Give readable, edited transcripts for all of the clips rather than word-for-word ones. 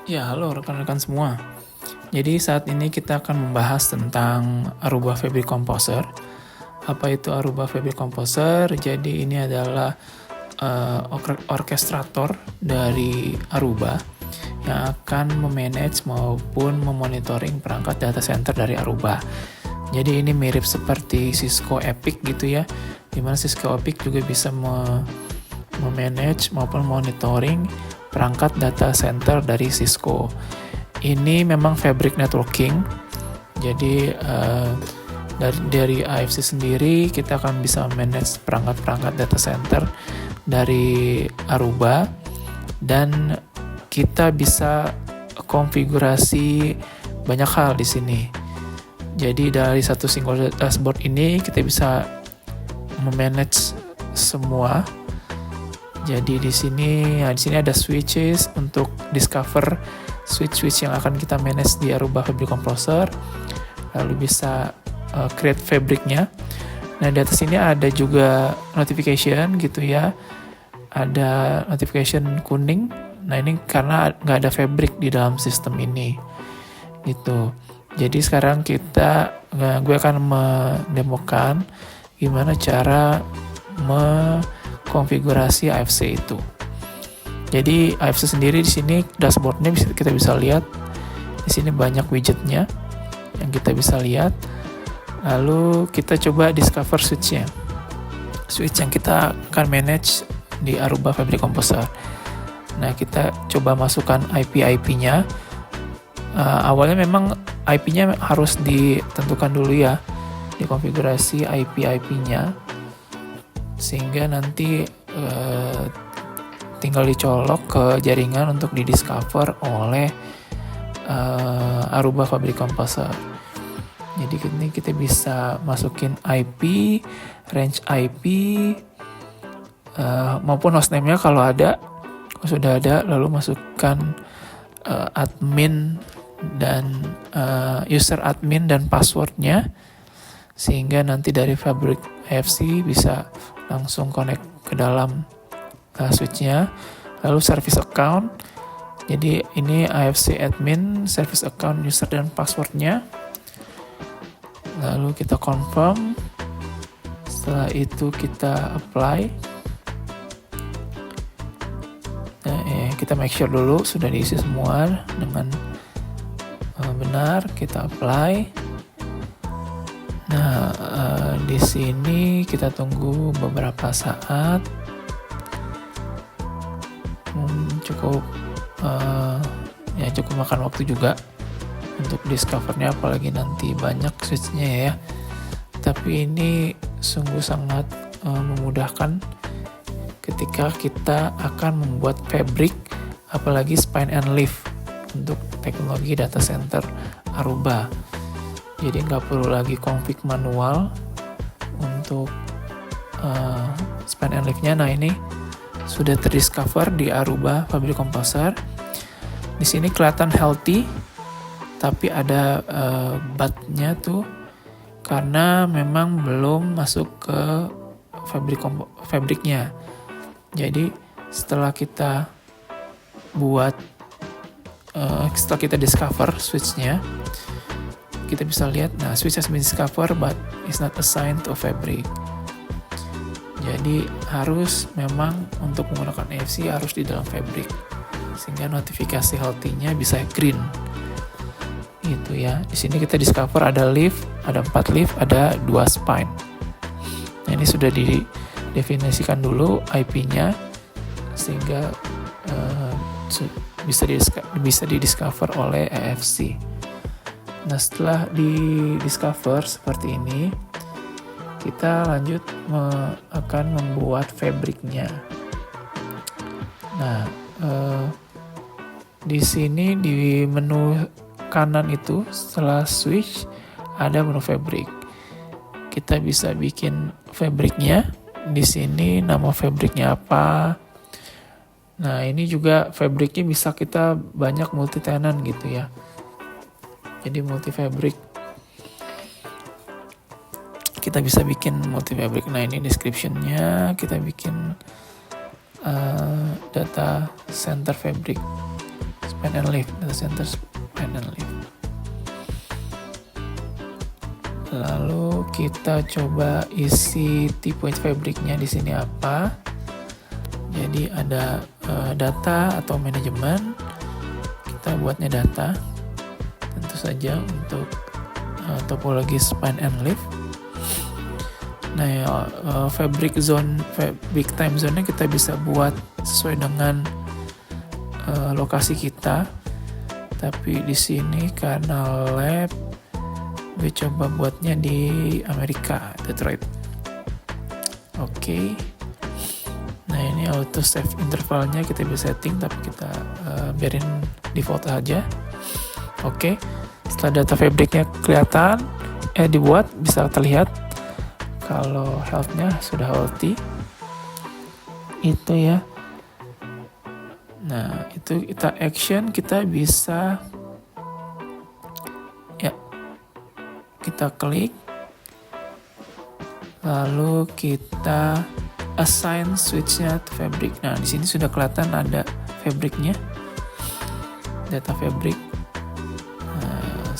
Ya, halo rekan-rekan semua. Jadi saat ini kita akan membahas tentang Aruba Fabric Composer. Apa itu Aruba Fabric Composer? Jadi ini adalah orkestrator dari Aruba yang akan memanage maupun memonitoring perangkat data center dari Aruba. Jadi ini mirip seperti Cisco Epic gitu ya, dimana Cisco Epic juga bisa memanage maupun monitoring perangkat data center dari Cisco. Ini memang fabric networking, jadi dari AFC sendiri kita akan bisa manage perangkat-perangkat data center dari Aruba, dan kita bisa konfigurasi banyak hal di sini. Jadi dari satu single dashboard ini kita bisa memanage semua. Jadi di sini ada switches untuk discover switch yang akan kita manage di Aruba Fabric Composer. Lalu bisa create fabricnya. Nah di atas ini ada juga notification gitu ya. Ada notification kuning. Nah ini karena nggak ada fabric di dalam sistem ini gitu. Jadi sekarang gue akan mendemokan gimana cara konfigurasi AFC itu. Jadi AFC sendiri di sini dashboardnya kita bisa lihat. Di sini banyak widgetnya yang kita bisa lihat. Lalu kita coba discover switch-nya. Switch yang kita akan manage di Aruba Fabric Composer. Nah, kita coba masukkan IP-nya. Awalnya memang IP-nya harus ditentukan dulu ya, dikonfigurasi IP-nya. Sehingga nanti tinggal dicolok ke jaringan untuk didiscover oleh Aruba Fabric Composer. Jadi ini kita bisa masukin IP, range IP, maupun hostname-nya kalau sudah ada, lalu masukkan admin dan user admin dan passwordnya, sehingga nanti dari Fabric AFC bisa langsung connect ke dalam switch-nya. Lalu service account, jadi ini AFC admin, service account, user dan password-nya. Lalu kita confirm. Setelah itu kita apply. Nah, kita make sure dulu sudah diisi semua dengan benar. Kita apply. Nah, di sini kita tunggu beberapa saat. Cukup makan waktu juga untuk discovernya, apalagi nanti banyak switchnya ya. Tapi ini sungguh sangat memudahkan ketika kita akan membuat fabric, apalagi spine and leaf untuk teknologi data center Aruba. Jadi nggak perlu lagi config manual untuk span and leaf-nya. Nah ini sudah terdiscover di Aruba Fabric Composer. Di sini kelihatan healthy, tapi ada but-nya tuh karena memang belum masuk ke fabriknya. Jadi setelah kita discover switch-nya, kita bisa lihat, nah switch has been discovered but is not assigned to fabric. Jadi harus memang untuk menggunakan AFC harus di dalam fabric, sehingga notifikasi healthy-nya bisa green. Gitu ya. Di sini kita discover ada leaf, ada 4 leaf, ada 2 spine. Nah, ini sudah didefinisikan dulu IP-nya sehingga bisa didiscover oleh AFC. Nah, setelah di-discover seperti ini, kita lanjut akan membuat fabriknya. Nah, di sini di menu kanan itu setelah switch ada menu fabric. Kita bisa bikin fabriknya. Di sini nama fabriknya apa. Nah, ini juga fabriknya bisa kita banyak multi tenant gitu ya. Jadi multi fabric. Kita bisa bikin multi fabric. Nah, ini description-nya kita bikin data center fabric. span and lift, data center span and lift. Lalu kita coba isi tipe fabriknya di sini apa. Jadi ada data atau manajemen. Kita buatnya data. Tentu saja untuk topologi span and lift. Nah ya, fabric time zone-nya kita bisa buat sesuai dengan lokasi kita. Tapi di sini karena lab, gue coba buatnya di Amerika, Detroit. Oke. Nah ini auto save intervalnya kita bisa setting, tapi kita biarin default aja. Oke. Setelah data fabriknya kelihatan, dibuat, bisa terlihat kalau health-nya sudah healthy. Itu ya. Nah, itu kita action, kita bisa ya, kita klik, lalu kita assign switch-nya to fabric. Nah, di sini sudah kelihatan ada fabriknya, data fabric.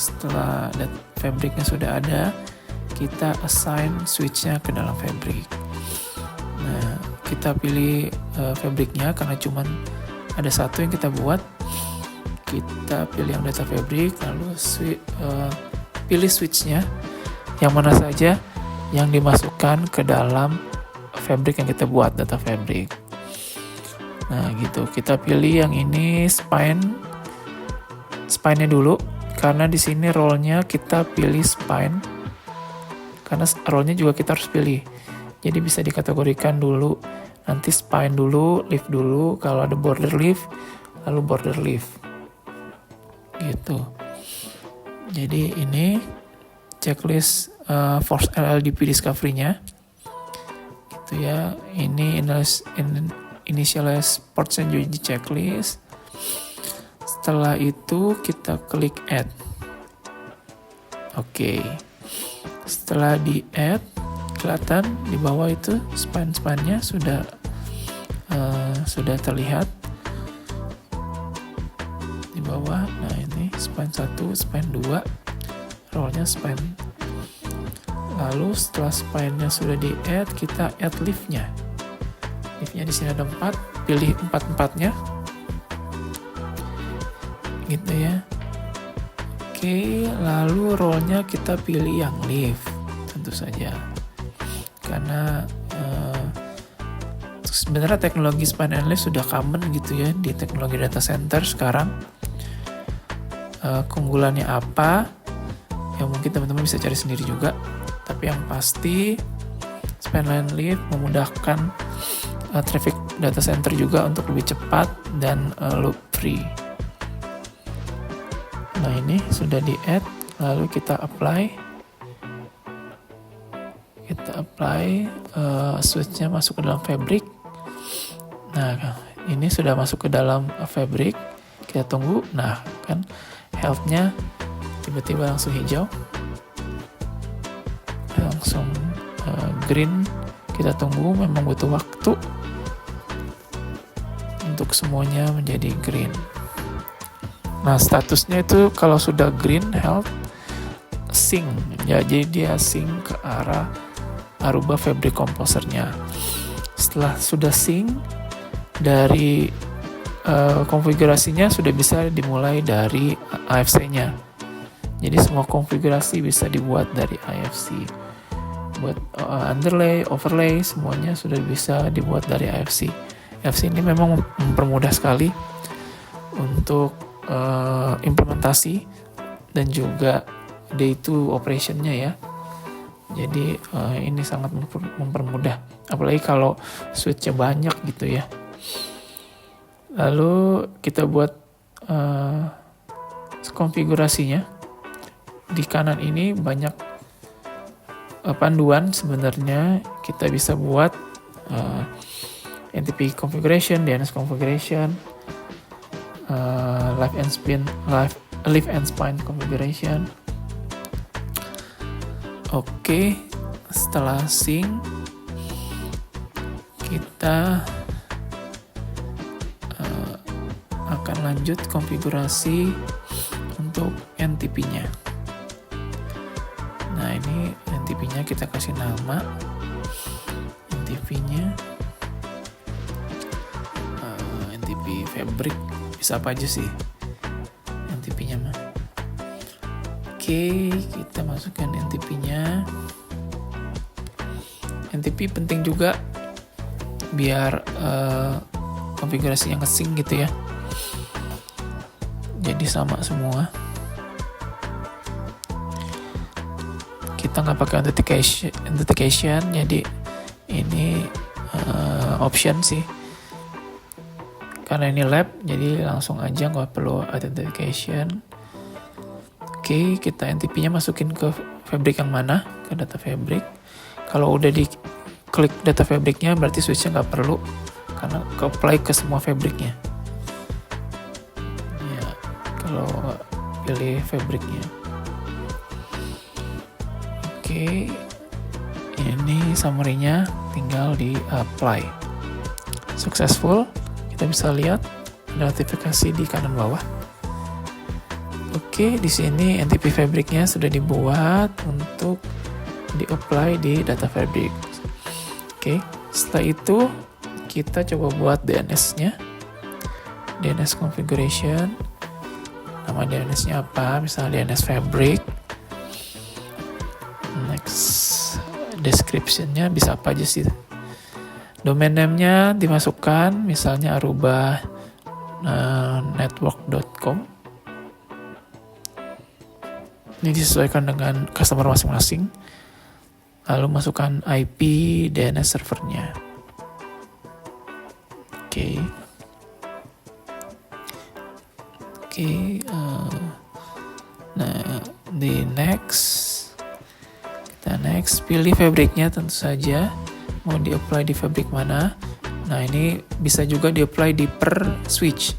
Setelah fabriknya sudah ada, kita assign switch-nya ke dalam fabric. Nah, kita pilih fabriknya karena cuman ada satu yang kita buat. Kita pilih yang data fabric, lalu pilih switch-nya yang mana saja yang dimasukkan ke dalam fabric yang kita buat, data fabric. Nah, gitu. Kita pilih yang ini spine-nya dulu. Karena di sini role-nya kita pilih spine, karena role-nya juga kita harus pilih. Jadi bisa dikategorikan dulu, nanti spine dulu, lift dulu, kalau ada border lift, lalu border lift. Gitu. Jadi ini checklist Force LLDP discovery-nya. Gitu ya. Ini initialize ports and UEG checklist. Setelah itu kita klik add. Oke. Setelah di add, kelihatan di bawah itu span-spannya sudah terlihat di bawah. Nah ini span 1, span 2, role-nya span. Lalu setelah span-nya sudah di add, kita add lift-nya. Lift-nya di sini ada 4, pilih 4-4-nya. Gitu ya. Oke, lalu role-nya kita pilih yang lift, tentu saja. Karena sebenarnya teknologi span and lift sudah common gitu ya di teknologi data center sekarang. Keunggulannya apa? Ya mungkin teman-teman bisa cari sendiri juga. Tapi yang pasti span and lift memudahkan traffic data center juga untuk lebih cepat dan loop free. Nah ini sudah di add, lalu kita apply. Kita apply, switch-nya masuk ke dalam fabric. Nah ini sudah masuk ke dalam fabric. Kita tunggu. Nah kan health-nya tiba-tiba langsung hijau, langsung green. Kita tunggu, memang butuh waktu untuk semuanya menjadi green. Nah statusnya itu kalau sudah green health sync ya, jadi dia sync ke arah Aruba Fabric Composer-nya. Setelah sudah sync, dari konfigurasinya sudah bisa dimulai dari AFC-nya. Jadi semua konfigurasi bisa dibuat dari AFC. Buat underlay, overlay, semuanya sudah bisa dibuat dari AFC. AFC ini memang mempermudah sekali untuk implementasi dan juga day to operation-nya ya. Jadi ini sangat mempermudah, apalagi kalau switch-nya banyak gitu ya. Lalu kita buat konfigurasinya. Di kanan ini banyak panduan sebenarnya. Kita bisa buat NTP configuration, DNS configuration, lift and spine configuration. Oke, setelah sync kita akan lanjut konfigurasi untuk NTP-nya. Nah, ini NTP-nya kita kasih nama. NTP-nya NTP Fabric, bisa apa aja sih NTP-nya mah. Oke, kita masukkan NTP-nya. NTP penting juga biar konfigurasi yang nge-sync gitu ya, jadi sama semua. Kita nggak pakai authentication, jadi ini option sih, karena ini lab jadi langsung aja nggak perlu authentication. Oke, kita NTP-nya masukin ke Fabric yang mana, ke data Fabric. Kalau udah diklik data Fabric-nya berarti switch-nya nggak perlu, karena ke-apply ke semua Fabric-nya. Ya, kalau pilih Fabric-nya. Oke, ini summary-nya tinggal di-apply. Successful, kita bisa lihat ada notifikasi di kanan bawah. Oke, di sini NTP Fabric-nya sudah dibuat untuk di-apply di data Fabric. Oke, setelah itu kita coba buat DNS-nya. DNS configuration. Nama DNS-nya apa? Misalnya DNS Fabric. Next, description-nya bisa apa aja sih? Domain name-nya dimasukkan, misalnya Aruba network.com. Ini disesuaikan dengan customer masing-masing. Lalu masukkan IP DNS servernya. Oke, nah di next, kita next pilih Fabric-nya tentu saja, mau di-apply di Fabric mana. Nah, ini bisa juga di-apply di per switch,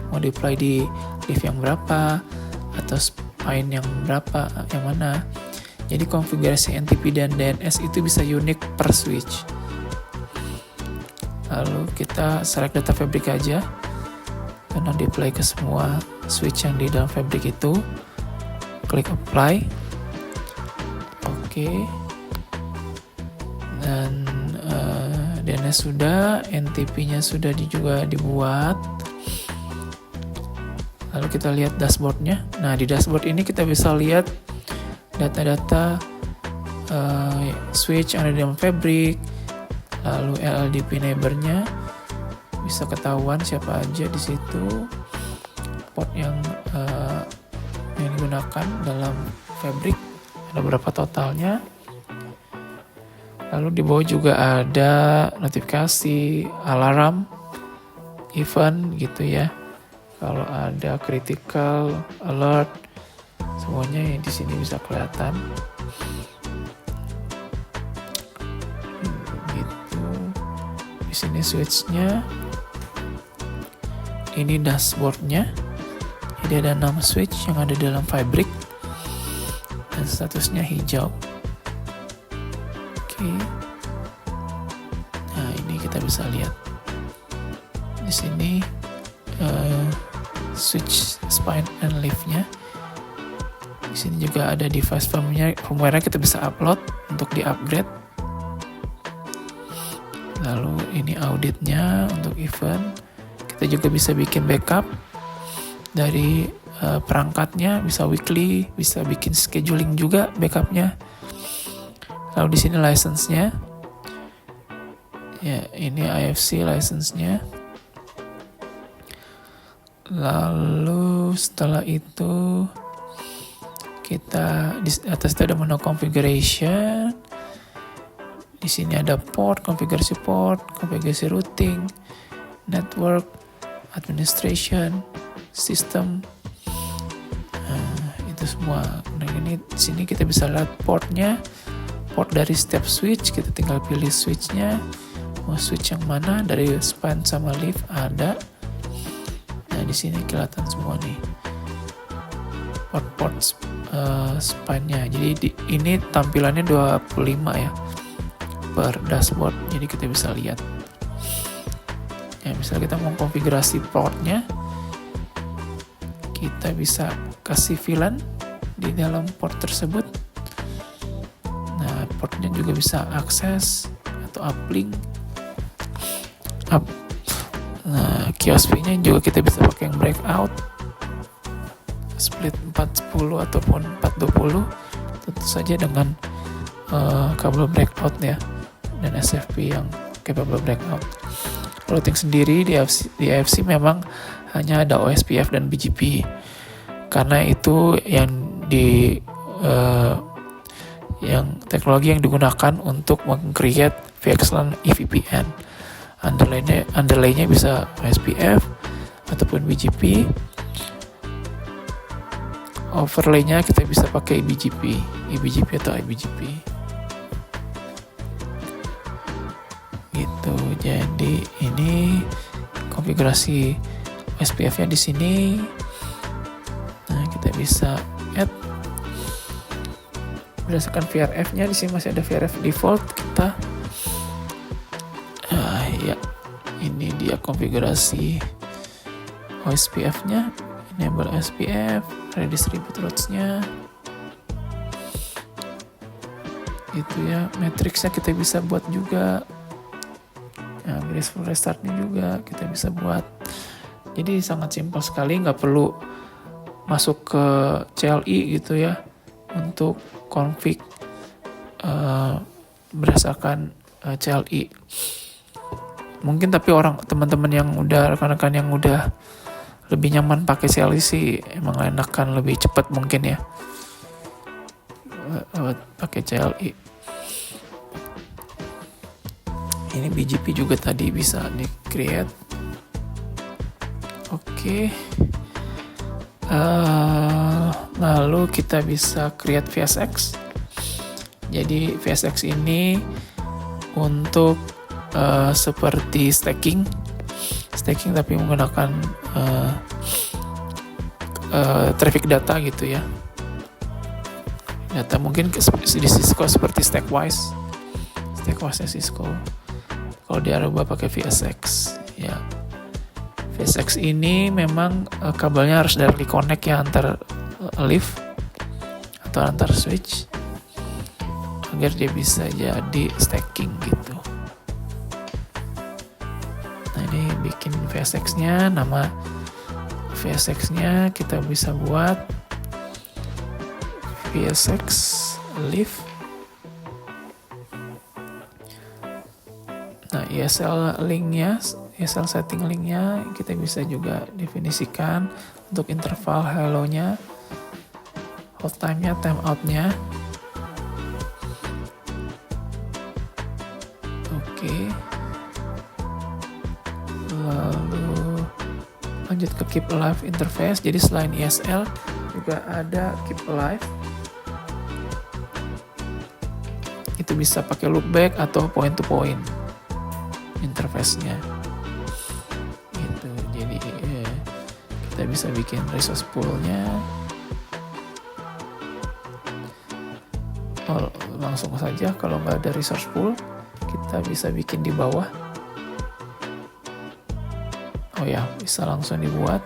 mau di-apply di leaf yang berapa atau spine yang berapa, yang mana. Jadi konfigurasi NTP dan DNS itu bisa unik per switch. Lalu kita select data Fabric aja, karena di-apply ke semua switch yang di dalam Fabric itu. Klik apply. Oke. Dan DNS sudah, NTP-nya sudah juga dibuat. Lalu kita lihat dashboard-nya. Nah, di dashboard ini kita bisa lihat data-data switch yang ada di dalam Fabric. Lalu LLDP neighbor-nya bisa ketahuan siapa aja di situ, port yang digunakan dalam Fabric, ada berapa totalnya. Lalu di bawah juga ada notifikasi, alarm, event gitu ya. Kalau ada critical, alert, semuanya di sini bisa kelihatan. Di sini switch-nya, ini dashboard-nya. Jadi ada 6 switch yang ada dalam Fabric dan statusnya hijau. Oke. Nah, ini kita bisa lihat di sini switch spine and leaf-nya. Di sini juga ada device firmware-nya kita bisa upload untuk di-upgrade. Lalu ini auditnya untuk event. Kita juga bisa bikin backup dari perangkatnya, bisa weekly, bisa bikin scheduling juga backupnya. Lalu di sini license-nya. Ya, ini IFC license-nya. Lalu setelah itu kita di atas ada menu configuration. Di sini ada port, konfigurasi routing, network, administration, system. Nah, itu semua. Nah, ini di sini kita bisa lihat portnya, port dari step switch. Kita tinggal pilih switchnya, mau switch yang mana, dari span sama leaf ada. Nah, di sini kelihatan semua nih port span-nya. Jadi ini tampilannya 25 ya per dashboard, jadi kita bisa lihat ya. Misalnya kita mau konfigurasi portnya, kita bisa kasih VLAN di dalam port tersebut. Nah, portnya juga bisa akses atau uplink. Nah, QoS-P-nya juga kita bisa pakai yang breakout, split 410 ataupun 420, tentu saja dengan kabel breakout ya, dan SFP yang capable breakout. Routing sendiri di AFC memang hanya ada OSPF dan BGP, karena itu yang yang teknologi yang digunakan untuk meng-create VXLAN EVPN. Underlay-nya bisa OSPF ataupun BGP. Overlay-nya kita bisa pakai eBGP atau iBGP. Gitu. Jadi ini konfigurasi OSPF-nya di sini. Nah, kita bisa add berdasarkan VRF-nya. Di sini masih ada VRF default kita. Ya, ini dia konfigurasi OSPF-nya. Enable OSPF, redistribute routes-nya. Itu ya, matrix-nya kita bisa buat juga. Nah, graceful restart-nya juga kita bisa buat. Jadi sangat simpel sekali, nggak perlu masuk ke CLI gitu ya untuk config berdasarkan CLI. Mungkin tapi teman-teman yang rekan-rekan yang udah lebih nyaman pakai CLI sih emang enakan, lebih cepat mungkin ya pakai CLI. Ini BGP juga tadi bisa di create. Oke. Lalu kita bisa create VSX. Jadi VSX ini untuk seperti staking tapi menggunakan traffic data gitu ya. Data mungkin di Cisco seperti Stackwise-nya Cisco. Kalau di Aruba pakai VSX ya. VSX ini memang kabelnya harus directly connect ya antar leaf atau antar switch agar dia bisa jadi stacking gitu. Nah, ini bikin VSX-nya, nama VSX-nya kita bisa buat VSX leaf. Nah, ESL link-nya, ESL setting link-nya kita bisa juga definisikan untuk interval hello-nya, hold time-nya, time out-nya. Oke. Lalu lanjut ke keep alive interface. Jadi selain ESL juga ada keep alive. Itu bisa pakai loopback atau point to point interface-nya. Gitu. Jadi kita bisa bikin resource pool-nya. Langsung saja, kalau nggak ada resource pool kita bisa bikin di bawah. Oh ya, bisa langsung dibuat.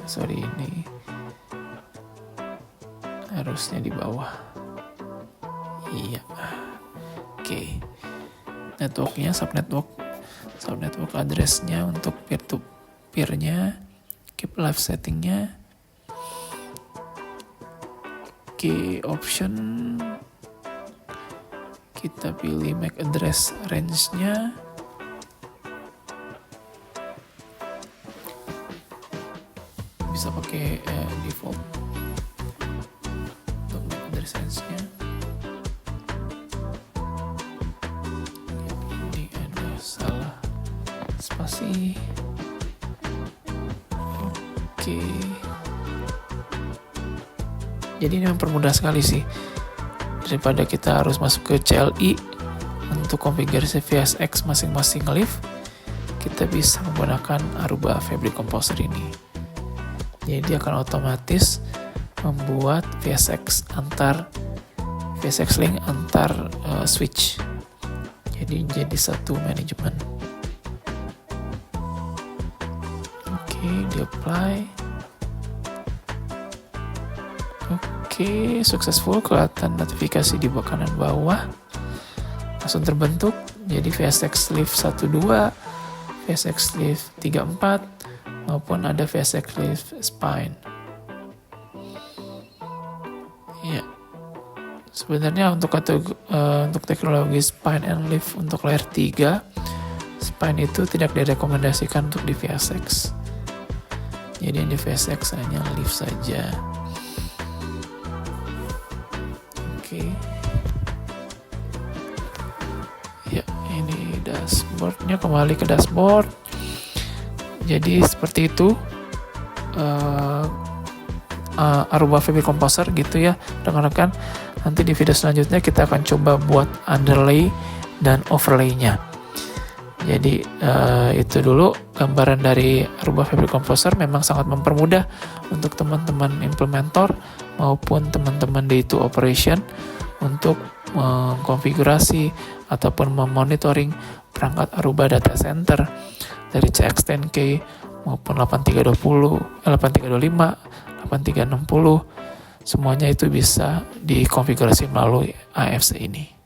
Sorry, ini harusnya di bawah. Iya. Oke. Networknya, subnetwork address-nya untuk peer-to-peer-nya, keep live setting-nya. Oke, option kita pilih MAC address range-nya. Bisa pakai default untuk MAC address range-nya. Ini ada salah spasi. Oke. Jadi ini mempermudah sekali sih, daripada kita harus masuk ke CLI untuk konfigurasi VSX masing-masing leaf. Kita bisa menggunakan Aruba Fabric Composer ini. Jadi dia akan otomatis membuat VSX link antar switch. Jadi satu manajemen. Oke. Oke, di apply. Oke, successful, kelihatan notifikasi di kanan bawah. Langsung terbentuk. Jadi VSX Lift 12, VSX Lift 34, maupun ada VSX Lift Spine. Ya. Sebenarnya untuk teknologi Spine and Lift untuk layer 3, Spine itu tidak direkomendasikan untuk di VSX. Jadi yang di VSX hanya Lift saja. Oke. Ya, ini dashboardnya, kembali ke dashboard. Jadi seperti itu Aruba Fabric Composer gitu ya rekan-rekan. Nanti di video selanjutnya kita akan coba buat underlay dan overlay-nya. Jadi itu dulu gambaran dari Aruba Fabric Composer. Memang sangat mempermudah untuk teman-teman implementor maupun teman-teman day to operation untuk mengkonfigurasi ataupun memonitoring perangkat Aruba Data Center dari CX10K maupun 8320, 8325, 8360. Semuanya itu bisa dikonfigurasi melalui AFC ini.